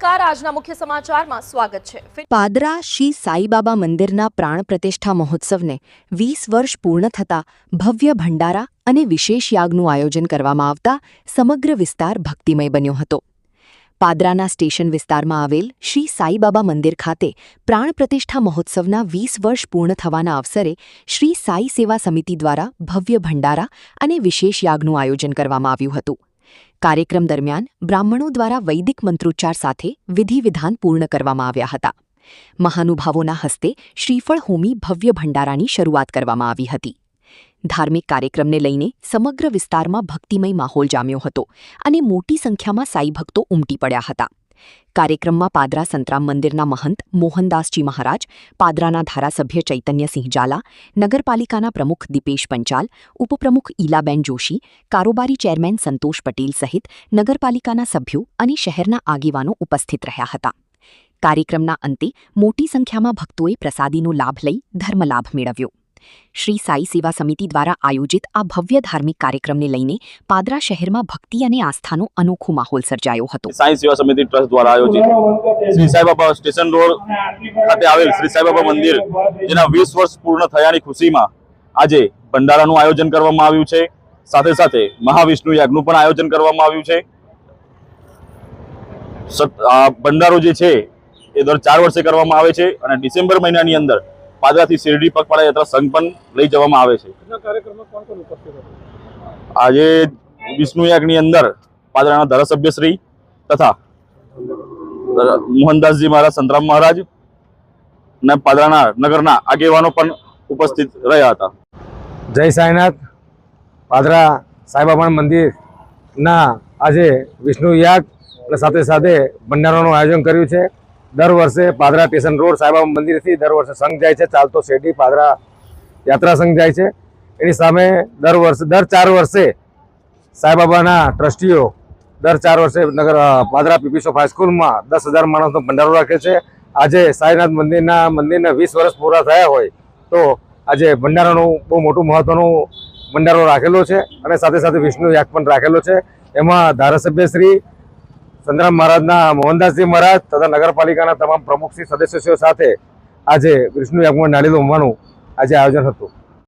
નમસ્કાર, આજના મુખ્ય સમાચારમાં સ્વાગત છે। પાદરા શ્રી સાઈબાબા મંદિરના પ્રાણ પ્રતિષ્ઠા મહોત્સવને 20 વર્ષ પૂર્ણ થતા ભવ્ય ભંડારા અને વિશેષ યાગનું આયોજન કરવામાં આવતા સમગ્ર વિસ્તાર ભક્તિમય બન્યો હતો। પાદરાના સ્ટેશન વિસ્તારમાં આવેલ શ્રી સાઈબાબા મંદિર ખાતે પ્રાણ પ્રતિષ્ઠા મહોત્સવના 20 વર્ષ પૂર્ણ થવાના અવસરે શ્રી સાઈ સેવા સમિતિ દ્વારા ભવ્ય ભંડારા અને વિશેષ યાગનું આયોજન કરવામાં આવ્યું હતું। કાર્યક્રમ દરમિયાન બ્રાહ્મણો દ્વારા વૈદિક મંત્રોચ્ચાર સાથે વિધિ વિધાન પૂર્ણ કરવામાં આવ્યા હતા। મહાનુભાવોના હસ્તે શ્રીફળ હોમી ભવ્ય ભંડારાની શરૂઆત કરવામાં આવી હતી। ધાર્મિક કાર્યક્રમને લઈને સમગ્ર વિસ્તારમાં ભક્તિમય માહોલ જામ્યો હતો અને મોટી સંખ્યામાં સાઈ ભક્તો ઉમટી પડ્યા હતા। કાર્યક્રમમાં પાદરા સંતરામ મંદિરના મહંત મોહનદાસજી મહારાજ, પાદરાના ધારાસભ્ય ચૈતન્યસિંહ ઝાલા, નગરપાલિકાના પ્રમુખ દીપેશ પંચાલ, ઉપપ્રમુખ ઈલાબેન જોશી, કારોબારી ચેરમેન સંતોષ પટેલ સહિત નગરપાલિકાના સભ્યો અને શહેરના આગેવાનો ઉપસ્થિત રહ્યા હતા। કાર્યક્રમના અંતે મોટી સંખ્યામાં ભક્તોએ પ્રસાદીનો લાભ લઈ ધર્મલાભ મેળવ્યો। શ્રી સાઈ સેવા સમિતિ દ્વારા આયોજિત આ ભવ્ય ધાર્મિક કાર્યક્રમને લઈને પાદરા શહેરમાં ભક્તિ અને આસ્થાનો અનોખો માહોલ સર્જાયો હતો। સાઈ સેવા સમિતિ ટ્રસ્ટ દ્વારા આયોજિત શ્રી સાઈબાબા સ્ટેશન રોડ ખાતે આવેલ શ્રી સાઈબાબા મંદિર જેના 20 વર્ષ પૂર્ણ થયાની ખુશીમાં આજે ભંડારાનું આયોજન કરવામાં આવ્યું છે। સાથે સાથે મહાવિષ્ણુ યાગનું પણ આયોજન કરવામાં આવ્યું છે। આ ભંડારો જે છે એ દર 4 વર્ષે કરવામાં આવે છે અને ડિસેમ્બર મહિનાની અંદર પાદરાથી શિરડી પગપાળા યાત્રા સંઘ પણ લઈ જવામાં આવે છે। આજે વિષ્ણુ યાગની અંદર પાદરાના ધારાસભ્ય શ્રી તથા મોહનદાસજી મહારાજ, સંતરામ મહારાજ અને પાદરાના નગરના આગેવાનો પણ ઉપસ્થિત રહ્યા હતા। જય સાઈનાથ। પાદરા સાઈબાબા મંદિરના આજે વિષ્ણુ યાગ અને સાથે સાથે ભંડારાનું આયોજન કર્યું છે। દર વર્ષે પાદરા સ્ટેશન રોડ સાઈબાબા મંદિરથી દર વર્ષે સંઘ જાય છે, ચાલતો શેરડી પાદરા યાત્રા સંઘ જાય છે। એની સામે દર 4 વર્ષે સાઈબાબાના ટ્રસ્ટીઓ દર 4 વર્ષે પાદરા પીપીસ ઓફ હાઈસ્કૂલમાં 10,000 માણસનો ભંડારો રાખે છે। આજે સાઈનાથ મંદિરને 20 વર્ષ પૂરા થયા હોય તો આજે ભંડારાનું બહુ મોટું મહત્વનું ભંડારો રાખેલો છે અને સાથે સાથે વિષ્ણુ યાગ પણ રાખેલો છે। એમાં ધારાસભ્ય શ્રી સંતરામ મહારાજના મોહનદાસજી મહારાજ તથા નગરપાલિકાના તમામ પ્રમુખશ્રી સદસ્યો સાથે આજે વિષ્ણુ યાગમાં નાળિયેર હોમવાનું આજે આયોજન હતું।